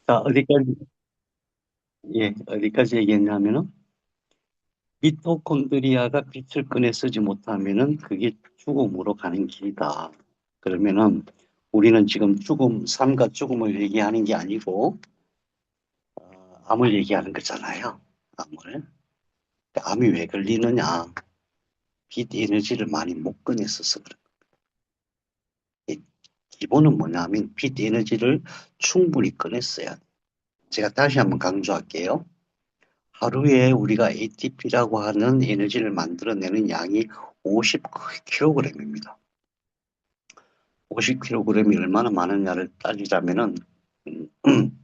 자, 어디까지 얘기했냐면은, 미토콘드리아가 빛을 꺼내 쓰지 못하면은 그게 죽음으로 가는 길이다. 그러면은, 우리는 지금 삶과 죽음을 얘기하는 게 아니고, 암을 얘기하는 거잖아요. 암을. 암이 왜 걸리느냐? 빛 에너지를 많이 못 꺼냈어서 그래. 기본은 뭐냐면, 빛 에너지를 충분히 꺼냈어야 돼. 제가 다시 한번 강조할게요. 하루에 우리가 ATP라고 하는 에너지를 만들어내는 양이 50kg입니다. 50kg이 얼마나 많으냐를 따지자면은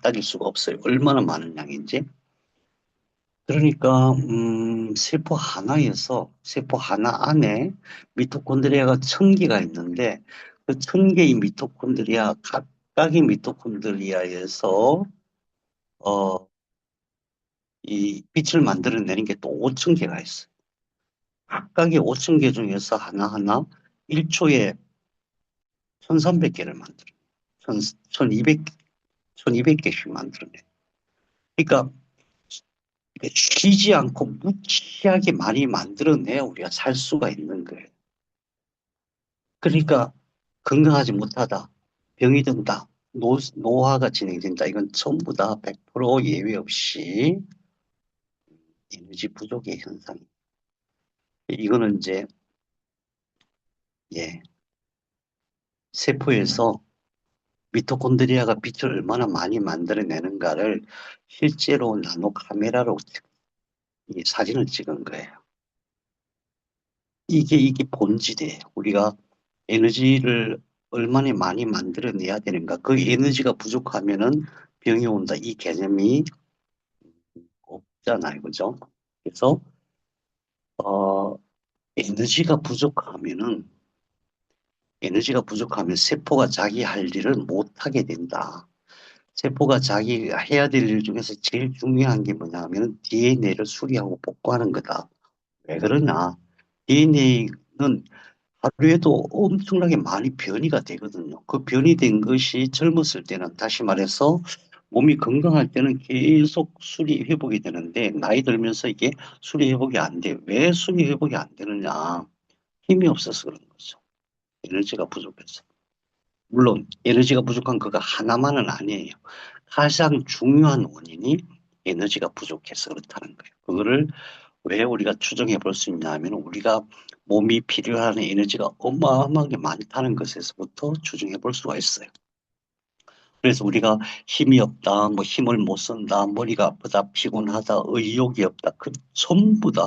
따질 수가 없어요. 얼마나 많은 양인지. 그러니까 세포 하나 안에 미토콘드리아가 1000개가 있는데 그 1000개의 미토콘드리아 각각의 미토콘드리아에서 어, 이 빛을 만들어내는 게 또 5000개가 있어요. 각각의 5천 개 중에서 하나하나 1초에 1300개를 만들어요. 1200, 1200개씩 만들어내요. 그러니까 쉬지 않고 무지하게 많이 만들어내야 우리가 살 수가 있는 거예요. 그러니까 건강하지 못하다, 병이 든다, 노화가 진행된다. 이건 전부 다 100% 예외 없이 에너지 부족의 현상이에요. 이거는 이제 예, 세포에서 미토콘드리아가 빛을 얼마나 많이 만들어내는가를 실제로 나노 카메라로 이 사진을 찍은 거예요. 이게 본질이에요. 우리가 에너지를 얼마나 많이 만들어내야 되는가. 그 에너지가 부족하면은 병이 온다. 이 개념이 없잖아요. 그죠? 그래서, 어, 에너지가 부족하면은, 에너지가 부족하면 세포가 자기 할 일을 못하게 된다. 세포가 자기가 해야 될 일 중에서 제일 중요한 게 뭐냐면 DNA를 수리하고 복구하는 거다. 왜 그러냐? DNA는 하루에도 엄청나게 많이 변이가 되거든요. 그 변이된 것이 젊었을 때는 다시 말해서 몸이 건강할 때는 계속 수리 회복이 되는데 나이 들면서 이게 수리 회복이 안 돼요. 왜 수리 회복이 안 되느냐? 힘이 없어서 그런 거죠. 에너지가 부족해서. 물론 에너지가 부족한 그가 하나만은 아니에요. 가장 중요한 원인이 에너지가 부족해서 그렇다는 거예요. 그거를 왜 우리가 추정해 볼 수 있냐 하면 우리가 몸이 필요한 에너지가 어마어마하게 많다는 것에서부터 추정해 볼 수가 있어요. 그래서 우리가 힘이 없다, 뭐 힘을 못 쓴다, 머리가 아프다, 피곤하다, 의욕이 없다. 그 전부 다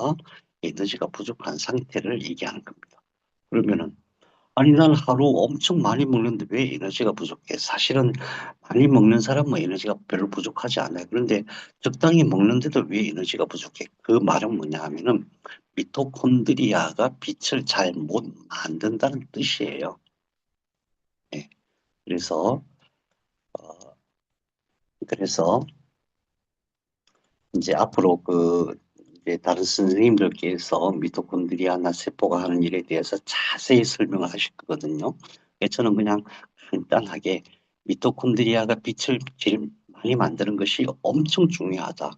에너지가 부족한 상태를 얘기하는 겁니다. 그러면은 아니, 난 하루 엄청 많이 먹는데 왜 에너지가 부족해? 사실은 많이 먹는 사람은 에너지가 별로 부족하지 않아요. 그런데 적당히 먹는데도 왜 에너지가 부족해? 그 말은 뭐냐 하면은 미토콘드리아가 빛을 잘 못 만든다는 뜻이에요. 예. 그래서, 어, 그래서 이제 앞으로 이제 다른 선생님들께서 미토콘드리아나 세포가 하는 일에 대해서 자세히 설명을 하실 거거든요. 저는 그냥 간단하게 미토콘드리아가 빛을 제일 많이 만드는 것이 엄청 중요하다.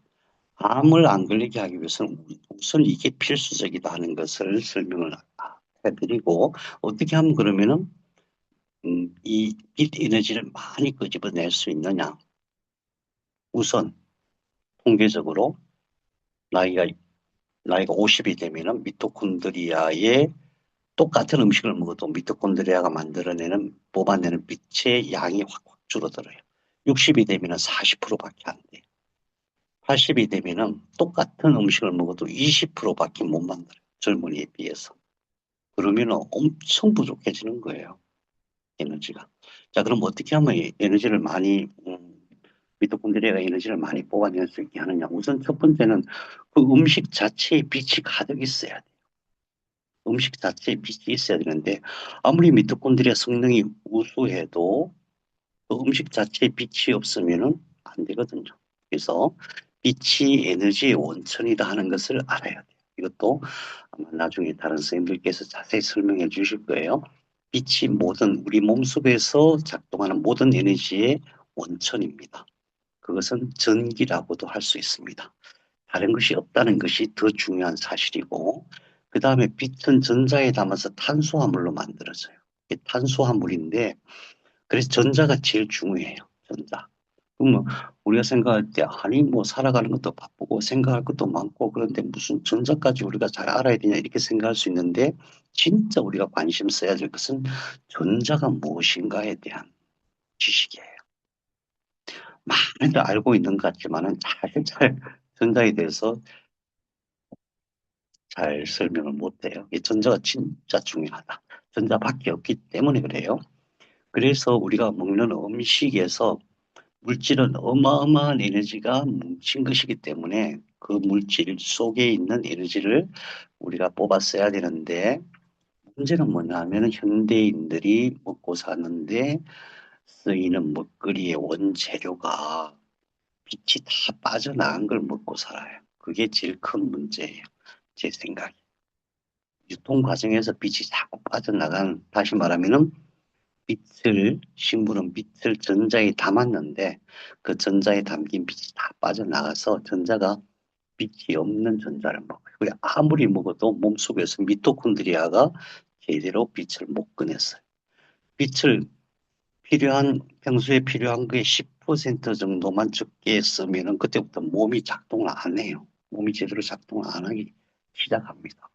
암을 안 걸리게 하기 위해서는 우선 이게 필수적이다 하는 것을 설명을 해드리고 어떻게 하면 그러면은 이 빛 에너지를 많이 끄집어낼 수 있느냐. 우선 통계적으로 나이가 나이가 50이 되면은 미토콘드리아의 똑같은 음식을 먹어도 미토콘드리아가 뽑아내는 빛의 양이 확 줄어들어요. 60이 되면은 40%밖에 안 돼요. 80이 되면은 똑같은 음식을 먹어도 20%밖에 못 만들어요. 젊은이에 비해서. 그러면은 엄청 부족해지는 거예요. 에너지가. 자, 그럼 어떻게 하면 이 에너지를 많이, 미토콘드리아가 에너지를 많이 뽑아낼 수 있게 하느냐. 우선 첫 번째는 그 음식 자체에 빛이 가득 있어야 돼요. 음식 자체에 빛이 있어야 되는데 아무리 미토콘드리아 성능이 우수해도 그 음식 자체에 빛이 없으면은 안 되거든요. 그래서 빛이 에너지의 원천이다 하는 것을 알아야 돼요. 이것도 아마 나중에 다른 선생님들께서 자세히 설명해 주실 거예요. 빛이 우리 몸속에서 작동하는 모든 에너지의 원천입니다. 그것은 전기라고도 할 수 있습니다. 다른 것이 없다는 것이 더 중요한 사실이고, 그 다음에 빛은 전자에 담아서 탄수화물로 만들어져요. 이게 탄수화물인데, 그래서 전자가 제일 중요해요. 전자. 그러면 우리가 생각할 때, 아니, 뭐, 살아가는 것도 바쁘고, 생각할 것도 많고, 그런데 무슨 전자까지 우리가 잘 알아야 되냐, 이렇게 생각할 수 있는데, 진짜 우리가 관심 써야 될 것은 전자가 무엇인가에 대한 지식이에요. 많이들 알고 있는 것 같지만은, 잘 전자에 대해서 잘 설명을 못 해요. 이 전자가 진짜 중요하다. 전자밖에 없기 때문에 그래요. 그래서 우리가 먹는 음식에서 물질은 어마어마한 에너지가 뭉친 것이기 때문에 그 물질 속에 있는 에너지를 우리가 뽑아 써야 되는데 문제는 뭐냐 하면 현대인들이 먹고 사는데 쓰이는 먹거리의 원재료가 빛이 다 빠져나간 걸 먹고 살아요. 그게 제일 큰 문제예요. 제 생각에. 유통 과정에서 빛이 자꾸 빠져나가는, 다시 말하면은 신부는 빛을 전자에 담았는데 그 전자에 담긴 빛이 다 빠져나가서 전자가 빛이 없는 전자를 먹어요. 그게 아무리 먹어도 몸속에서 미토콘드리아가 제대로 빛을 못 꺼냈어요. 빛을 평소에 필요한 거에 10% 정도만 적게 쓰면은 그때부터 몸이 작동을 안 해요. 몸이 제대로 작동을 안 하기 시작합니다.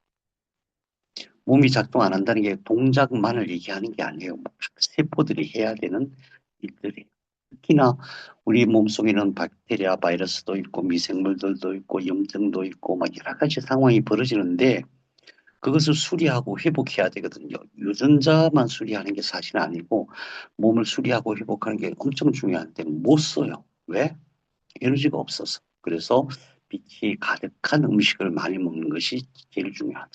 몸이 작동 안 한다는 게 동작만을 얘기하는 게 아니에요. 세포들이 해야 되는 일들이. 특히나 우리 몸속에는 박테리아, 바이러스도 있고 미생물들도 있고 염증도 있고 막 여러 가지 상황이 벌어지는데 그것을 수리하고 회복해야 되거든요. 유전자만 수리하는 게 사실 아니고 몸을 수리하고 회복하는 게 엄청 중요한데 못 써요. 왜? 에너지가 없어서. 그래서 빛이 가득한 음식을 많이 먹는 것이 제일 중요하다.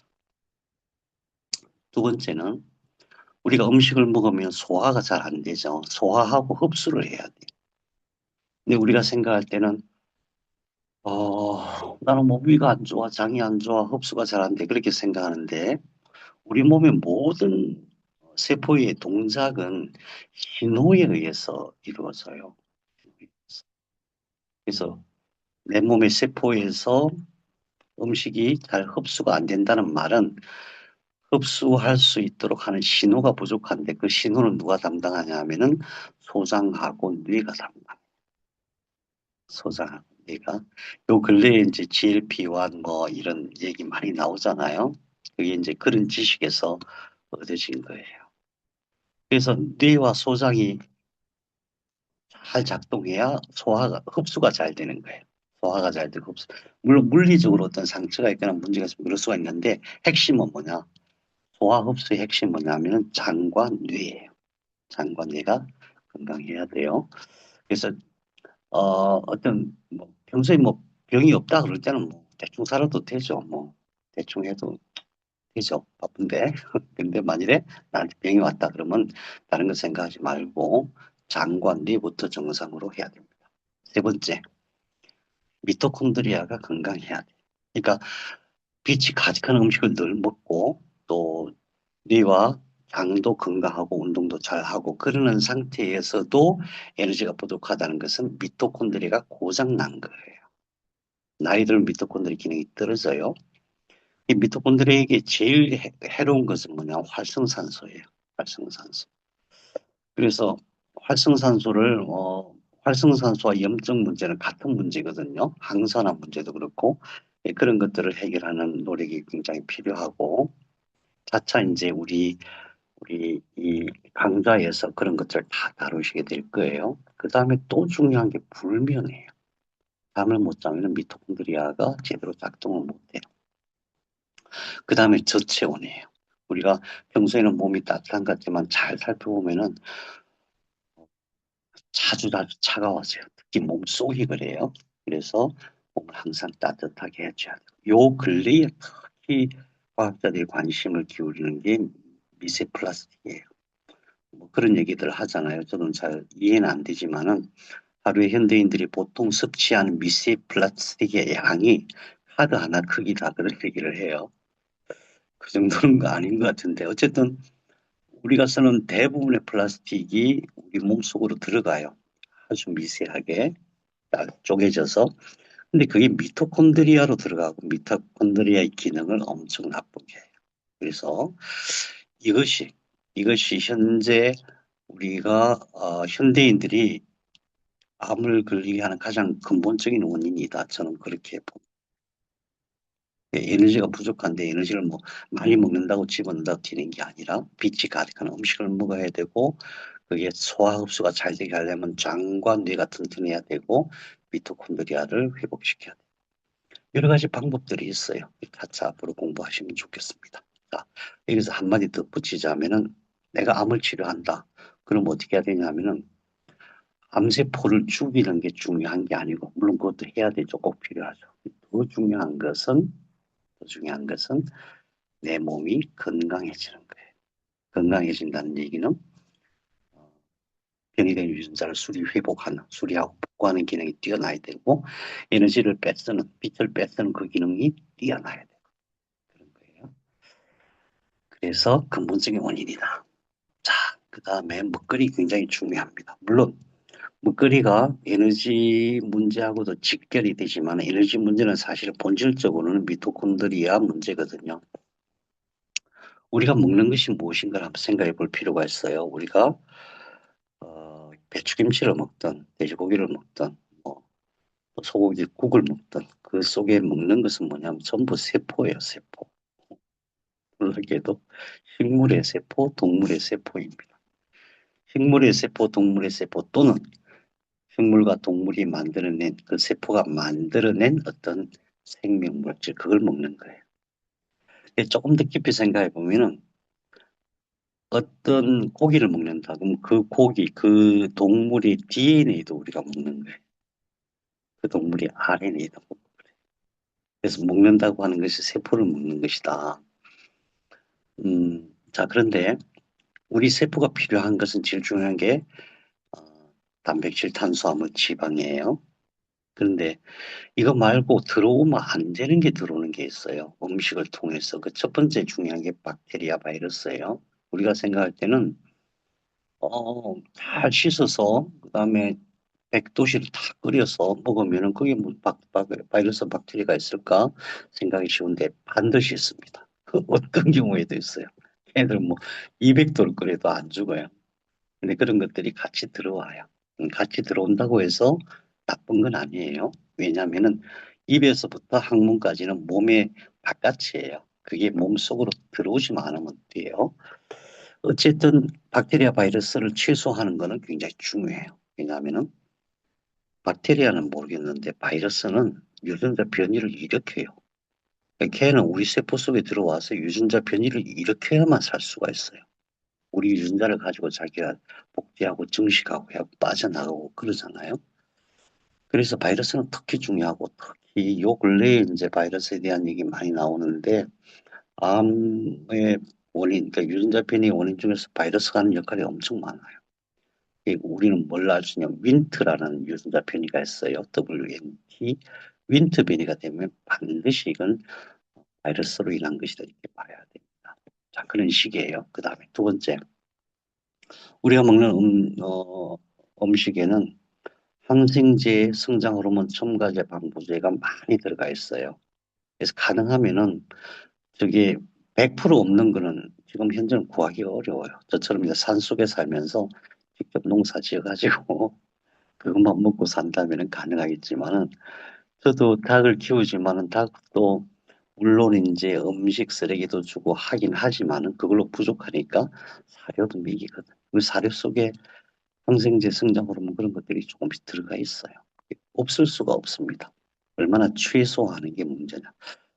두 번째는 우리가 음식을 먹으면 소화가 잘 안 되죠. 소화하고 흡수를 해야 돼. 근데 우리가 생각할 때는 나는 몸위가 안 좋아, 장이 안 좋아, 흡수가 잘 안 돼. 그렇게 생각하는데 우리 몸의 모든 세포의 동작은 신호에 의해서 이루어져요. 그래서 내 몸의 세포에서 음식이 잘 흡수가 안 된다는 말은 흡수할 수 있도록 하는 신호가 부족한데 그 신호는 누가 담당하냐 하면은 소장하고 뇌가 담당. 소장하고 뇌가. 요 근래에 이제 GLP-1 뭐 이런 얘기 많이 나오잖아요. 그게 이제 그런 지식에서 얻어진 거예요. 그래서 뇌와 소장이 잘 작동해야 흡수가 잘 되는 거예요. 소화가 잘 되고 흡수. 물론 물리적으로 어떤 상처가 있거나 문제가 있으면 그럴 수가 있는데 핵심은 뭐냐? 소화 흡수의 핵심은 뭐냐면 장과 뇌예요. 장과 뇌가 건강해야 돼요. 그래서 어떤 뭐 평소에 뭐 병이 없다 그럴 때는 뭐 대충 살아도 되죠. 뭐 대충 해도 되죠. 바쁜데. 근데 만일에 나한테 병이 왔다 그러면 다른 거 생각하지 말고 장과 뇌부터 정상으로 해야 됩니다. 세 번째, 미토콘드리아가 건강해야 돼. 그러니까 빛이 가득한 음식을 늘 먹고 또 뇌와 장도 건강하고 운동도 잘하고 그러는 상태에서도 에너지가 부족하다는 것은 미토콘드리아가 고장 난 거예요. 나이 들면 미토콘드리아 기능이 떨어져요. 이 미토콘드리아에게 제일 해로운 것은 뭐냐? 활성산소예요. 활성산소. 그래서 활성산소를 활성산소와 염증 문제는 같은 문제거든요. 항산화 문제도 그렇고 예, 그런 것들을 해결하는 노력이 굉장히 필요하고 차차 이제 우리 이 강좌에서 그런 것들을 다 다루시게 될 거예요. 그 다음에 또 중요한 게 불면이에요. 잠을 못 자면 미토콘드리아가 제대로 작동을 못 해요. 그 다음에 저체온이에요. 우리가 평소에는 몸이 따뜻한 것 같지만 잘 살펴보면은 자주 차가워져요. 특히 몸속이 그래요. 그래서 몸을 항상 따뜻하게 해줘야 돼요. 요 근래에 특히 과학자들이 관심을 기울이는 게 미세 플라스틱이에요. 뭐 그런 얘기들 하잖아요. 저는 잘 이해는 안 되지만은 하루에 현대인들이 보통 섭취하는 미세 플라스틱의 양이 카드 하나 크기다 그런 얘기를 해요. 그 정도는 거 아닌 것 같은데 어쨌든 우리가 쓰는 대부분의 플라스틱이 우리 몸속으로 들어가요. 아주 미세하게. 쪼개져서. 근데 그게 미토콘드리아로 들어가고 미토콘드리아의 기능을 엄청 나쁘게 해요. 그래서 이것이 이것이 현재 우리가 현대인들이 암을 걸리게 하는 가장 근본적인 원인이다. 저는 그렇게 봅니다. 에너지가 부족한데 에너지를 뭐 많이 먹는다고 집어넣는다고 되는 게 아니라 빛이 가득한 음식을 먹어야 되고 그게 소화 흡수가 잘 되게 하려면 장과 뇌가 튼튼해야 되고 미토콘드리아를 회복시켜야 돼요. 여러 가지 방법들이 있어요. 같이 앞으로 공부하시면 좋겠습니다. 자, 여기서 한마디 덧붙이자면은 내가 암을 치료한다. 그럼 어떻게 해야 되냐면은 암세포를 죽이는 게 중요한 게 아니고 물론 그것도 해야 되죠. 꼭 필요하죠. 더 중요한 것은 더 중요한 것은 내 몸이 건강해지는 거예요. 건강해진다는 얘기는 변이된 유전자를 수리하고 복구하는 기능이 뛰어나야 되고 에너지를 뺏쓰는 빛을 뺏쓰는 그 기능이 뛰어나야 되고 그런 거예요. 그래서 근본적인 원인이다. 자, 그 다음에 먹거리 굉장히 중요합니다. 물론 먹거리가 에너지 문제하고도 직결이 되지만 에너지 문제는 사실 본질적으로는 미토콘드리아 문제거든요. 우리가 먹는 것이 무엇인가를 한번 생각해 볼 필요가 있어요. 우리가 배추김치를 먹든 돼지고기를 먹든 뭐 소고기 국을 먹든 그 속에 먹는 것은 뭐냐면 전부 세포예요. 세포. 놀랍게도 식물의 세포, 동물의 세포입니다. 식물의 세포, 동물의 세포 또는 식물과 동물이 만들어낸 그 세포가 만들어낸 어떤 생명물질 그걸 먹는 거예요. 조금 더 깊이 생각해 보면은 어떤 고기를 먹는다. 그럼 그 고기, 그 동물의 DNA도 우리가 먹는 거예요. 그 동물의 RNA도 먹고 그래요. 그래서 먹는다고 하는 것이 세포를 먹는 것이다. 자, 그런데 우리 세포가 필요한 것은 제일 중요한 게 어, 단백질, 탄수화물, 지방이에요. 그런데 이거 말고 들어오면 안 되는 게 들어오는 게 있어요. 음식을 통해서. 그 첫 번째 중요한 게 박테리아 바이러스예요. 우리가 생각할 때는 잘 씻어서 그다음에 백도시를 다 끓여서 먹으면은 그게 뭐 바이러스 박테리아가 있을까 생각이 쉬운데 반드시 있습니다. 그 어떤 경우에도 있어요. 애들 뭐 200도를 끓여도 안 죽어요. 근데 그런 것들이 같이 들어와요. 같이 들어온다고 해서 나쁜 건 아니에요. 왜냐하면은 입에서부터 항문까지는 몸의 바깥이에요. 그게 몸 속으로 들어오지만 않으면 돼요. 어쨌든 박테리아 바이러스를 최소화하는 것은 굉장히 중요해요. 왜냐하면은 박테리아는 모르겠는데 바이러스는 유전자 변이를 일으켜요. 그러니까 걔는 우리 세포 속에 들어와서 유전자 변이를 일으켜야만 살 수가 있어요. 우리 유전자를 가지고 자기가 복제하고 증식하고 해고 빠져나가고 그러잖아요. 그래서 바이러스는 특히 중요하고 특히 요 근래에 이제 바이러스에 대한 얘기 많이 나오는데 암의 원인, 그러니까 유전자 변이의 원인 중에서 바이러스가 하는 역할이 엄청 많아요. 우리는 뭘 알 수 있냐면 윈트라는 유전자 변이가 있어요. WNT. 윈트 변이가 되면 반드시 이건 바이러스로 인한 것이다 이렇게 봐야 됩니다. 자, 그런 식이에요. 그 다음에 두 번째. 우리가 먹는 음식에는 항생제, 성장 호르몬, 첨가제, 방부제가 많이 들어가 있어요. 그래서 가능하면은 저게 100% 없는 거는 지금 현재는 구하기가 어려워요. 저처럼 이제 산속에 살면서 직접 농사 지어가지고 그것만 먹고 산다면은 가능하겠지만은 저도 닭을 키우지만은 닭도 물론 이제 음식 쓰레기도 주고 하긴 하지만은 그걸로 부족하니까 사료도 먹이거든. 그 사료 속에 항생제, 성장 호르몬 그런 것들이 조금씩 들어가 있어요. 없을 수가 없습니다. 얼마나 최소화하는 게 문제냐.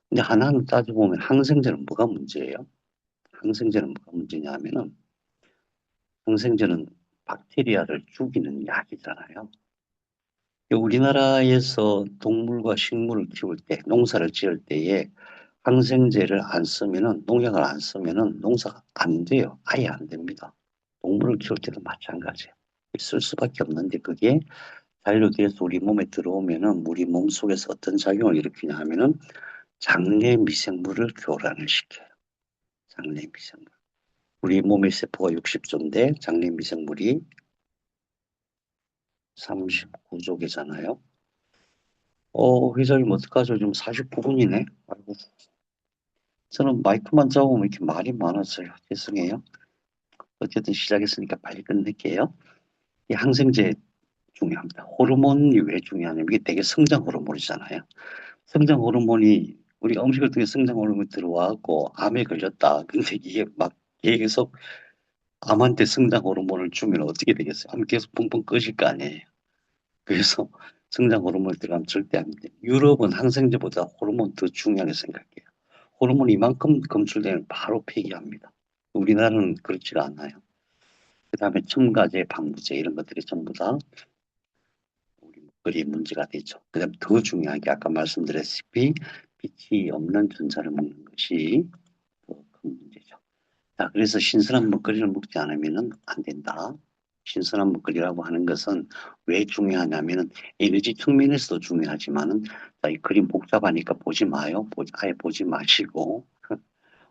근데 하나는 따져보면 항생제는 뭐가 문제예요? 항생제는 뭐가 문제냐 하면은 항생제는 박테리아를 죽이는 약이잖아요. 우리나라에서 동물과 식물을 키울 때, 농사를 지을 때에 항생제를 안 쓰면은, 농약을 안 쓰면은 농사가 안 돼요. 아예 안 됩니다. 동물을 키울 때도 마찬가지예요. 쓸 수밖에 없는데 그게 잔류돼서 우리 몸에 들어오면은 우리 몸 속에서 어떤 작용을 일으키냐 하면은 장내 미생물을 교란을 시켜요. 장내 미생물. 우리 몸의 세포가 60조인데 장내 미생물이 39조 개잖아요. 회장님 어떡하죠? 지금 49분이네. 아이고, 저는 마이크만 잡으면 이렇게 말이 많아서요. 죄송해요. 어쨌든 시작했으니까 빨리 끝낼게요. 이 항생제 중요합니다. 호르몬이 왜 중요하냐면 이게 되게 성장 호르몬이잖아요. 성장 호르몬이 우리가 음식을 통해 성장 호르몬이 들어와갖고 암에 걸렸다. 근데 이게 막 계속 암한테 성장 호르몬을 주면 어떻게 되겠어요? 암 계속 펑펑 꺼질 거 아니에요. 그래서 성장 호르몬 들어가면 절대 안 돼. 유럽은 항생제보다 호르몬 더 중요하게 생각해요. 호르몬이 이만큼 검출되면 바로 폐기합니다. 우리나라는 그렇지가 않아요. 그 다음에 첨가제, 방부제 이런 것들이 전부 다 우리 먹거리에 문제가 되죠. 그 다음에 더 중요한 게 아까 말씀드렸다시피 빛이 없는 전자를 먹는 것이 더 큰 문제죠. 자, 그래서 신선한 먹거리를 먹지 않으면 안 된다. 신선한 먹거리라고 하는 것은 왜 중요하냐면은 에너지 측면에서도 중요하지만은 자, 이 그림 복잡하니까 보지 마요. 아예 보지 마시고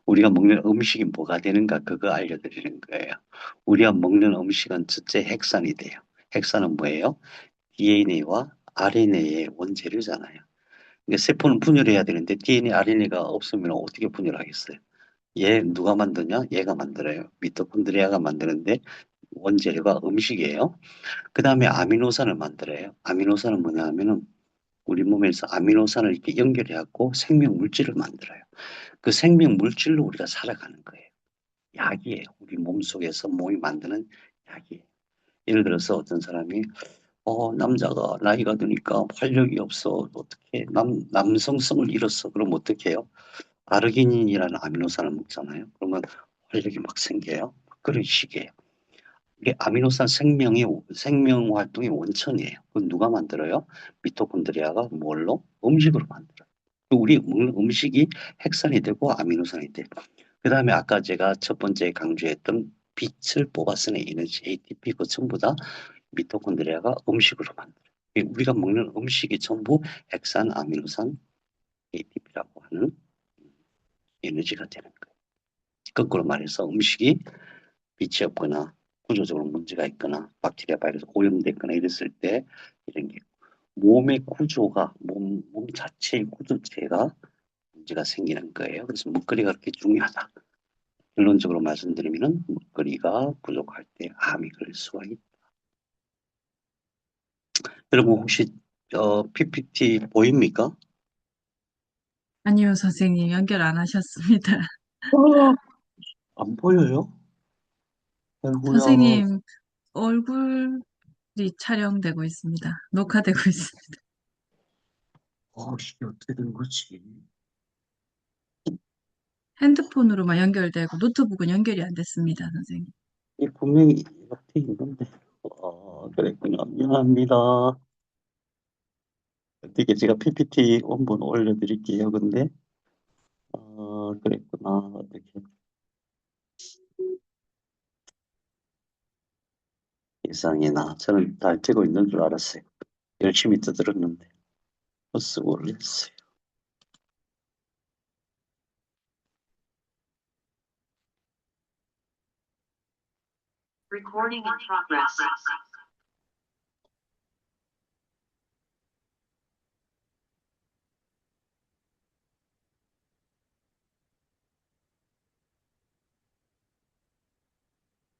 우리가 먹는 음식이 뭐가 되는가 그거 알려드리는 거예요. 우리가 먹는 음식은 첫째 핵산이 돼요. 핵산은 뭐예요? DNA와 RNA의 원재료잖아요. 근데 세포는 분열해야 되는데 DNA, RNA가 없으면 어떻게 분열하겠어요? 얘 누가 만드냐? 얘가 만들어요. 미토콘드리아가 만드는데 원재료가 음식이에요. 그 다음에 아미노산을 만들어요. 아미노산은 뭐냐 하면은 우리 몸에서 아미노산을 이렇게 연결해갖고 생명 물질을 만들어요. 그 생명 물질로 우리가 살아가는 거예요. 약이에요. 우리 몸 속에서 몸이 만드는 약이에요. 예를 들어서 어떤 사람이 남자가 나이가 드니까 활력이 없어. 어떻게 남성성을 잃었어. 그럼 어떻게 해요? 아르기닌이라는 아미노산을 먹잖아요. 그러면 활력이 막 생겨요. 그런 식이에요. 이게 아미노산 생명 활동의 원천이에요. 그건 누가 만들어요? 미토콘드리아가 뭘로? 음식으로 만들어요. 우리 먹는 음식이 핵산이 되고 아미노산이 돼요. 그 다음에 아까 제가 첫 번째 강조했던 빛을 뽑아 쓰는 에너지, ATP, 그 전부 다 미토콘드리아가 음식으로 만들어요. 우리가 먹는 음식이 전부 핵산, 아미노산, ATP라고 하는 에너지가 되는 거예요. 거꾸로 말해서 음식이 빛이 없거나 구조적으로 문제가 있거나 박테리아 바이러스 오염됐거나 이랬을 때 이런 게 몸의 구조가 몸 자체의 구조체가 문제가 생기는 거예요. 그래서 먹거리가 그렇게 중요하다. 결론적으로 말씀드리면 먹거리가 부족할 때 암이 걸릴 수가 있다. 여러분 혹시 PPT 보입니까? 아니요, 선생님. 연결 안 하셨습니다. 어, 안 보여요? 아이고야. 선생님, 얼굴이 촬영되고 있습니다. 녹화되고 있습니다. 이게 어떻게 된 거지? 핸드폰으로만 연결되고 노트북은 연결이 안 됐습니다, 선생님. 이 분명히 이렇게 있는데. 그랬군요. 미안합니다. 어떻게 제가 PPT 원본 올려드릴게요. 근데, 그랬구나. 어떻게. 세상에나. 저는 잘 되고 있는 줄 알았어요. 열심히 떠들었는데. 헛수고를 했어요. Recording in progress.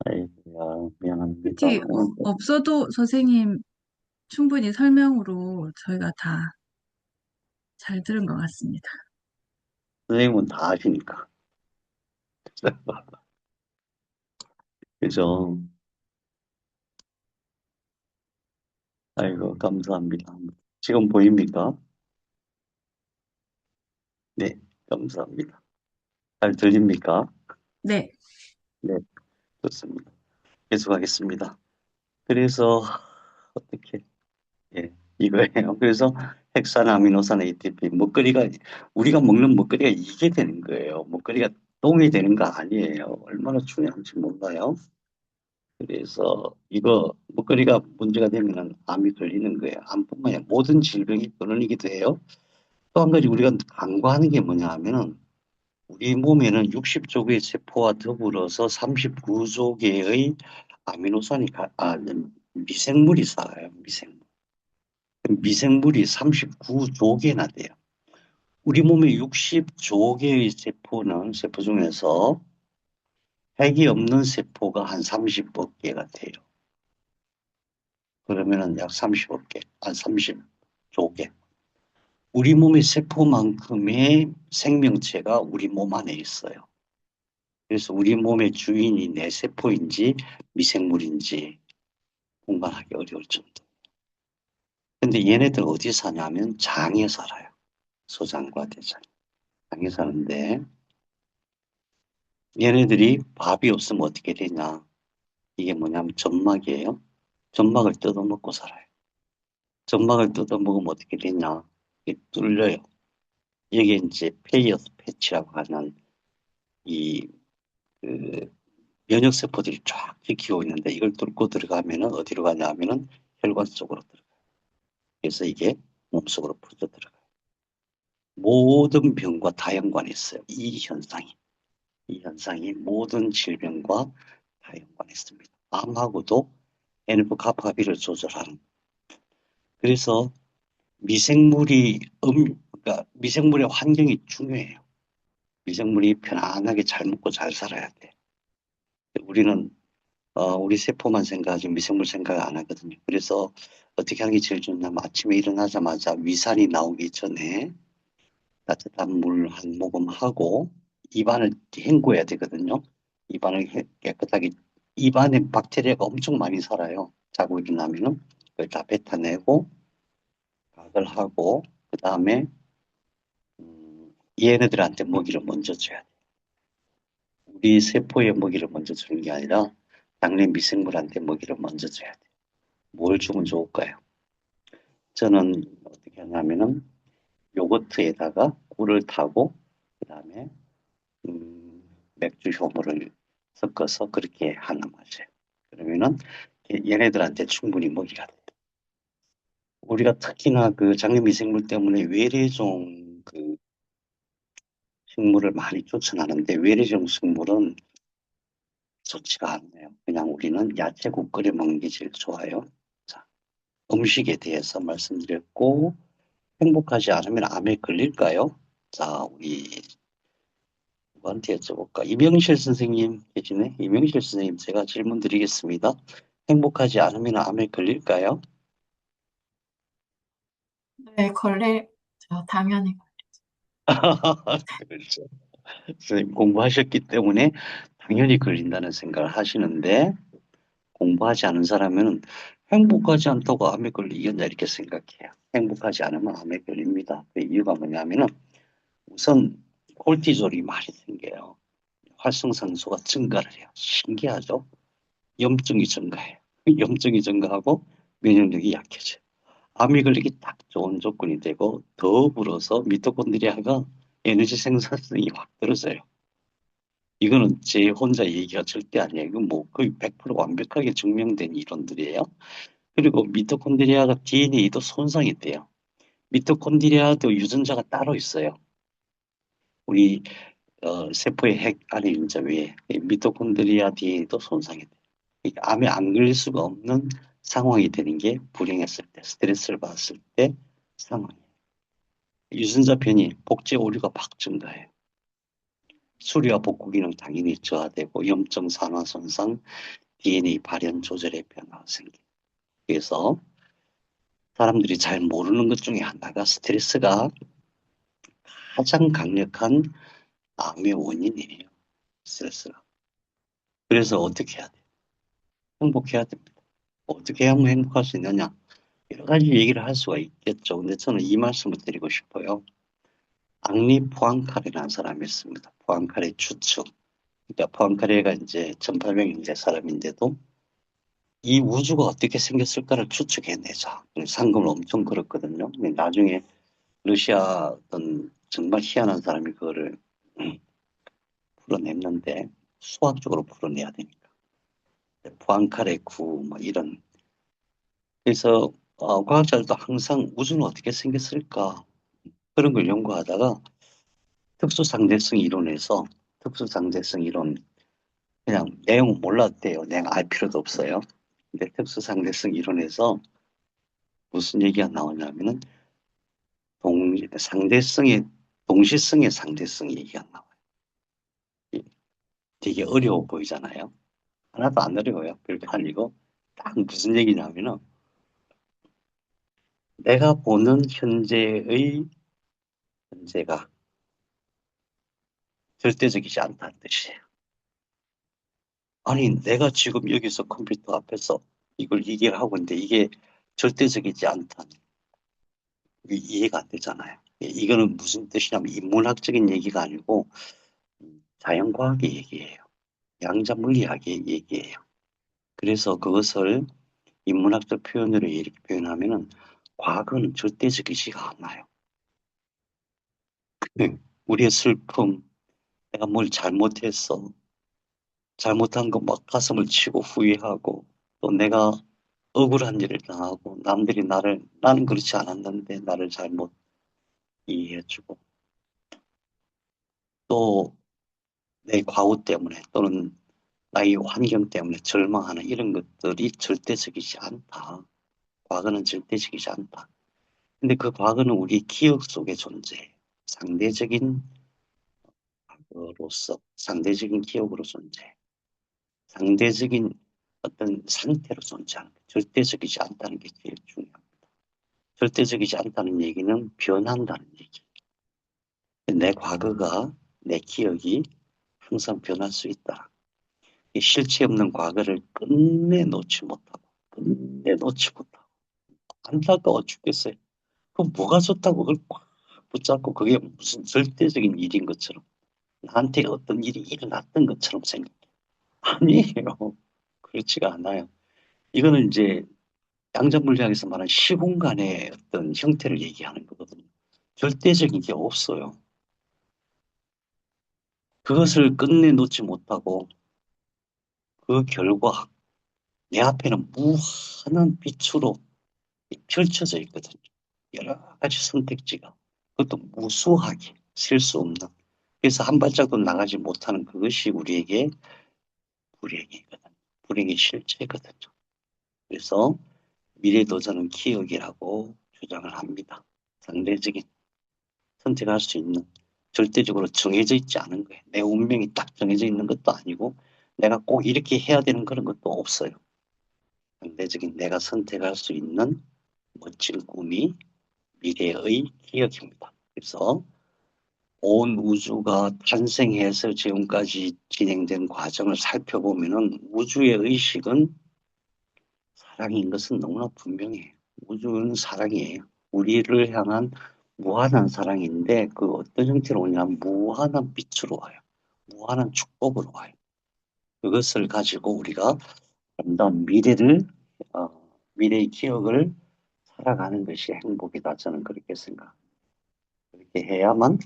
아이고야, 미안합니다. PT 없어도 선생님 충분히 설명으로 저희가 다 잘 들은 것 같습니다. 선생님은 다 아시니까. 그죠? 아이고, 감사합니다. 지금 보입니까? 네, 감사합니다. 잘 들립니까? 네. 네, 좋습니다. 계속하겠습니다. 그래서 어떻게 예, 이거예요. 그래서 핵산, 아미노산, ATP 먹거리가 우리가 먹는 먹거리가 이게 되는 거예요. 먹거리가 똥이 되는 거 아니에요. 얼마나 중요한지 몰라요. 그래서 이거 먹거리가 문제가 되면은 암이 걸리는 거예요. 암뿐만 아니라 모든 질병이 끊어지기도 해요. 또 한 가지 우리가 간과하는 게 뭐냐 하면은 우리 몸에는 60조 개의 세포와 더불어서 39조 개의 아미노산이 미생물이 살아요. 미생물. 미생물이 39조 개나 돼요. 우리 몸에 60조 개의 세포 중에서 핵이 없는 세포가 한 30억 개가 돼요. 그러면은 약 30억 개, 한 30조 개. 우리 몸의 세포만큼의 생명체가 우리 몸 안에 있어요. 그래서 우리 몸의 주인이 내 세포인지 미생물인지 분간하기 어려울 정도. 근데 얘네들 어디 사냐면 장에 살아요. 소장과 대장. 장에 사는데 얘네들이 밥이 없으면 어떻게 되냐. 이게 뭐냐면 점막이에요. 점막을 뜯어먹고 살아요. 점막을 뜯어먹으면 어떻게 되냐. 이게 뚫려요. 이게 이제 페이어스 패치라고 하는 이 그 면역세포들이 쫙 지키고 있는데 이걸 뚫고 들어가면은 어디로 가냐 하면은 혈관 속으로 들어가요. 그래서 이게 몸속으로 퍼져 들어가요. 모든 병과 다 연관이 있어요. 이 현상이. 이 현상이 모든 질병과 다 연관이 있습니다. 암하고도 NF-kappa비를 조절하는. 그래서 그러니까 미생물의 환경이 중요해요. 미생물이 편안하게 잘 먹고 잘 살아야 돼. 우리는 우리 세포만 생각하지 미생물 생각 안 하거든요. 그래서 어떻게 하는 게 제일 좋냐면 아침에 일어나자마자 위산이 나오기 전에 따뜻한 물 한 모금 하고 입안을 헹궈야 되거든요. 깨끗하게 입안에 박테리아가 엄청 많이 살아요. 자고 일어나면은 그걸 다 뱉어내고 각을 하고 그 다음에 얘네들한테 먹이를 먼저 줘야 돼. 우리 세포에 먹이를 먼저 주는 게 아니라 장내 미생물한테 먹이를 먼저 줘야 돼. 뭘 주면 좋을까요? 저는 어떻게 하냐면은 요거트에다가 꿀을 타고 그다음에 맥주 효모를 섞어서 그렇게 하는 맛이에요. 그러면은 얘네들한테 충분히 먹이가 돼요. 우리가 특히나 그 장내미생물 때문에 외래종 그 식물을 많이 추천하는데 외래종 식물은 좋지가 않네요. 그냥 우리는 야채국 끓여 먹는 게 제일 좋아요. 자, 음식에 대해서 말씀드렸고 행복하지 않으면 암에 걸릴까요? 자, 우리 누구한테 여쭤볼까? 이명실 선생님 계시네? 이명실 선생님 제가 질문 드리겠습니다. 행복하지 않으면 암에 걸릴까요? 네, 걸리죠. 당연히. 그렇죠. 선생님 공부하셨기 때문에 당연히 걸린다는 생각을 하시는데 공부하지 않은 사람은 행복하지 않다고 암에 걸리겠냐 이렇게 생각해요. 행복하지 않으면 암에 걸립니다. 그 이유가 뭐냐면은 우선 콜티졸이 많이 생겨요. 활성산소가 증가를 해요. 신기하죠? 염증이 증가해요. 염증이 증가하고 면역력이 약해져요. 암이 걸리기 딱 좋은 조건이 되고 더불어서 미토콘드리아가 에너지 생산성이 확 떨어져요. 이거는 제 혼자 얘기가 절대 아니에요. 이건 뭐 거의 100% 완벽하게 증명된 이론들이에요. 그리고 미토콘드리아가 DNA도 손상이 돼요. 미토콘드리아도 유전자가 따로 있어요. 우리 세포의 핵 안에 유전자 외에 미토콘드리아 DNA도 손상이 돼요. 그러니까 암에 안 걸릴 수가 없는 상황이 되는 게 불행했을 때, 스트레스를 받았을 때 상황이에요. 유전자 변이, 복제 오류가 팍 증가해요. 수리와 복구 기능 당연히 저하되고 염증 산화 손상, DNA 발현 조절의 변화가 생겨요. 그래서 사람들이 잘 모르는 것 중에 하나가 스트레스가 가장 강력한 암의 원인이에요. 스트레스가. 그래서 어떻게 해야 돼요? 행복해야 됩니다. 어떻게 하면 행복할 수 있느냐? 여러 가지 얘기를 할 수가 있겠죠. 근데 저는 이 말씀을 드리고 싶어요. 앙리 포앙카레라는 사람이 있습니다. 포앙카레 추측. 그러니까 포앙카레가 이제 1800년대 사람인데도 이 우주가 어떻게 생겼을까를 추측해내자. 상금을 엄청 걸었거든요. 근데 나중에 러시아 어떤 정말 희한한 사람이 그거를 풀어냈는데 수학적으로 풀어내야 되니까. 포앙카레 구, 뭐 이런. 그래서 과학자들도 항상 우주는 어떻게 생겼을까 그런 걸 연구하다가 특수상대성 이론에서 특수상대성 이론 그냥 내용은 몰라도 돼요. 내가 알 필요도 없어요. 근데 특수상대성 이론에서 무슨 얘기가 나오냐면은 상대성의 동시성의 상대성 얘기가 나와요. 되게 어려워 보이잖아요. 하나도 안 어려워요. 별게 아니고 딱 무슨 얘기냐면은 내가 보는 현재가 절대적이지 않다는 뜻이에요. 아니, 내가 지금 여기서 컴퓨터 앞에서 이걸 얘기를 하고 있는데 이게 절대적이지 않다는 이게 이해가 안 되잖아요. 이거는 무슨 뜻이냐면 인문학적인 얘기가 아니고 자연과학의 얘기예요. 양자물리학의 얘기예요. 그래서 그것을 인문학적 표현으로 이렇게 표현하면은 과거는 절대적이지가 않아요. 우리의 슬픔, 내가 뭘 잘못했어. 잘못한 거 막 가슴을 치고 후회하고 또 내가 억울한 일을 당하고 남들이 나는 그렇지 않았는데 나를 잘못 이해해주고 또 내 과오 때문에 또는 나의 환경 때문에 절망하는 이런 것들이 절대적이지 않다. 과거는 절대적이지 않다. 근데 그 과거는 우리 기억 속에 존재해. 상대적인 과거로서, 상대적인 기억으로 존재해. 상대적인 어떤 상태로 존재하는 거. 절대적이지 않다는 게 제일 중요합니다. 절대적이지 않다는 얘기는 변한다는 얘기. 내 과거가, 내 기억이 항상 변할 수 있다. 이 실체 없는 과거를 끝내 놓지 못하고, 안타까워 죽겠어요. 그럼 뭐가 좋다고 그걸 꽉 붙잡고 그게 무슨 절대적인 일인 것처럼, 나한테 어떤 일이 일어났던 것처럼 생각해. 아니에요. 그렇지가 않아요. 이거는 이제 양자물리학에서 말하는 시공간의 어떤 형태를 얘기하는 거거든요. 절대적인 게 없어요. 그것을 끝내 놓지 못하고 그 결과 내 앞에는 무한한 빛으로 펼쳐져 있거든요. 여러 가지 선택지가. 그것도 무수하게 셀 수 없는. 그래서 한 발짝도 나가지 못하는 그것이 우리에게 불행이거든요. 불행의 실체거든요. 그래서 미래도전은 기억이라고 주장을 합니다. 상대적인 선택할 수 있는 절대적으로 정해져 있지 않은 거예요. 내 운명이 딱 정해져 있는 것도 아니고 내가 꼭 이렇게 해야 되는 그런 것도 없어요. 상대적인 내가 선택할 수 있는 멋진 꿈이 미래의 기억입니다. 그래서 온 우주가 탄생해서 지금까지 진행된 과정을 살펴보면은 우주의 의식은 사랑인 것은 너무나 분명해요. 우주는 사랑이에요. 우리를 향한 무한한 사랑인데 그 어떤 형태로 오냐면 무한한 빛으로 와요. 무한한 축복으로 와요. 그것을 가지고 우리가 아름다운 어, 미래의 기억을 살아가는 것이 행복이다. 저는 그렇게 생각합니다. 그렇게 해야만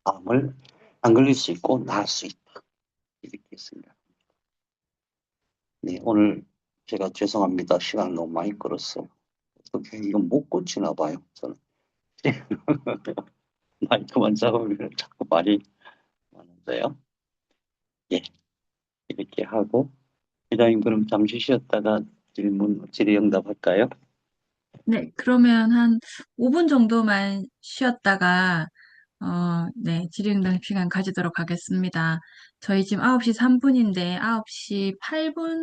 암을 안 걸릴 수 있고 나을 수 있다. 이렇게 생각합니다. 네, 오늘 제가 죄송합니다. 시간 너무 많이 끌었어요. 어떻게 이건 못 고치나 봐요. 저는 마이크만 잡으면 자꾸 말이 많은데요. 예, 이렇게 하고 기자님 그럼 잠시 쉬었다가 질의응답 할까요? 네, 그러면 한 5분 정도만 쉬었다가, 네, 질의응답 시간 가지도록 하겠습니다. 저희 지금 9시 3분인데 9시 8분